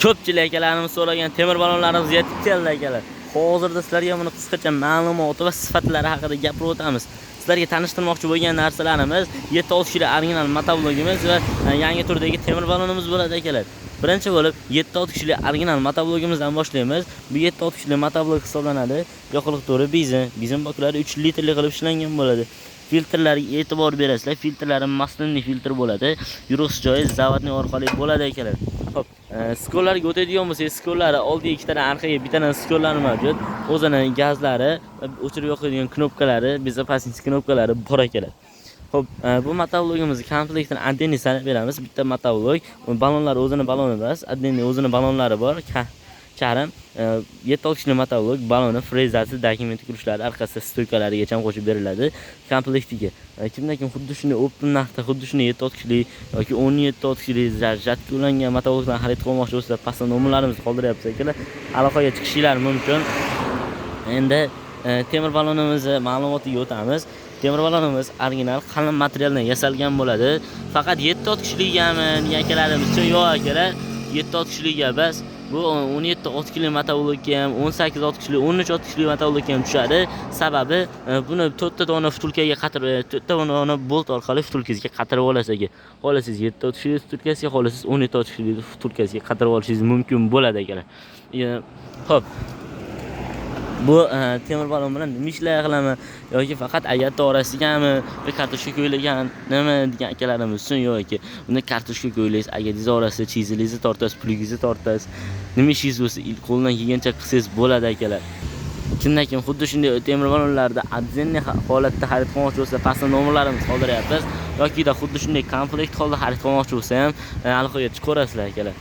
Ko'pchilik akalarimiz so'ragan temir balonlarimiz yetib keldi akalar. Hozirda sizlarga buni qisqacha ma'lumoti va sifatlari haqida gapirib o'tamiz. Sizlarga tanishtirmoqchi bo'lgan narsalarimiz 7-6 kilo original motoblogimiz va yangi turdagi temir balonimiz bo'ladi akalar. Birinchi bo'lib 7-6 kilo original motoblogimizdan boshlaymiz. Bu 7-6 kilo motoblog hisoblanadi. Yoqilg'i to'ri bizin baklari 3 litrli qilib ishlangan bo'ladi. Filtrlarga e'tibor berasizlar. Filtrlari maslinli filtr bo'ladi. Yurus joyi zavodning orqali bo'ladi akalar. Xo'p, skollarga o'tadigan bo'lsak, skollari oldiga ikkitadan, orqaga bittadan skollari mavjud. O'zining gazlari, o'chirib yoqadigan knopkalari, bezopasность knopkalari bor akalar. Xo'p, bu motoblogimizni komplektini addenni sanab beramiz. Bitta motoblog, balonlar o'zining baloni emas, addenni o'zining balonlari bor. Charm 7-6 kilo motoblog, baloni, frezatsiya, dokument kurishlari, orqasida stoykalarigacha qo'shib beriladi komplektiga. Kimdan kim xuddi shunday open narxda, xuddi shunday 7-6 kilo yoki 17-6 kilo jatga ulangan motoblogdan xarid qilmoqchi bo'lsangiz, pastda nomerlarimizni qoldiryapmiz akalar. Aloqaga chiqishingiz mumkin. Endi temir balonimizni ma'lumotiga o'tamiz. Temir balonimiz original qalin materialdan yasalgan bo'ladi. Faqat 7-6 kishiligami degan akalarimiz uchun yo'q akalar. 7-6 kishilikga bas. Bu 17-6 kilo motoblogga ham, 18-6 kilo, 13-6 kilo motoblogga ham tushadi. Sababi buni 4 ta dona vtulkaga qatirib, 4 ta dona bolt orqali vtulkasiga qatirib olasiz aka. Xohlasangiz 7-6 kilo vtulkasiga, xohlasangiz 17-6 kilo vtulkasiga qatirib olishingiz mumkin bo'ladi akalar. Xo'p. Bu temir balon bilan nima ishlar qilaman yoki faqat agar to'g'rasigami va kartoshka ko'ylagan nima degan akalarimiz uchun yo'q aka. Uni kartoshka ko'ylaysiz, agar dizorasi, chizilingizni tortasiz, puligingizni tortasiz, nima ishingiz bo'lsa qo'ldan kelgancha qilsangiz bo'ladi akalar. Kimdan kim xuddi shunday temir balonlarda adzenniy holatda xarid qilmoqchi bo'lsa, pastda nomerlarimizni qoldiryapmiz. Yoki xuddi shunday komplekt holda xarid qilmoqchi bo'lsa ham aloqaga chiqaverasizlar akalar.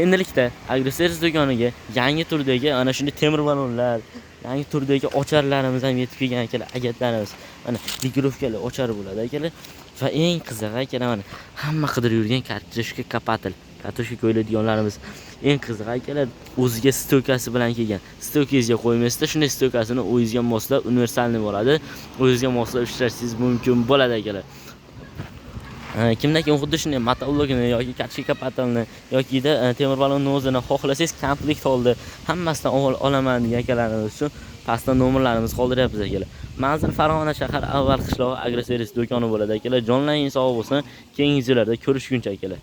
Endilikda Agroservis do'koniga yangi turdagi ana shunday temir balonlar, yangi turdagi ocharlarimiz ham yetib kelgan akalar, agatlarimiz. Mana mikrovkali ochar bo'ladi akalar. Va eng qizig'i akalar, mana hamma qidirib yurgan kartoshka kapatil, kartoshka ko'yladiganlarimiz. Eng qizig'i akalar, o'ziga stoykasi bilan kelgan. Stoykangizga qo'ymaysizda, shunday stoykasini o'zingizga moslab universalni bo'ladi. O'zingizga moslab ishlashingiz mumkin bo'ladi akalar. Kimdan kim xuddi shunday motoblogini yoki kartoshka kapatilni yoki temir balonni o'zini xohlasangiz komplekt holda hammasidan olaman degan akalarimiz uchun pastda nomerlarimiz qoldiryapmiz akalar. Manzil Farg'ona shahar avval qishlog'i Agroservis do'koni bo'ladi akalar. Jonlaring sog' bo'lsin. Keyingi videolarda ko'rishguncha akalar.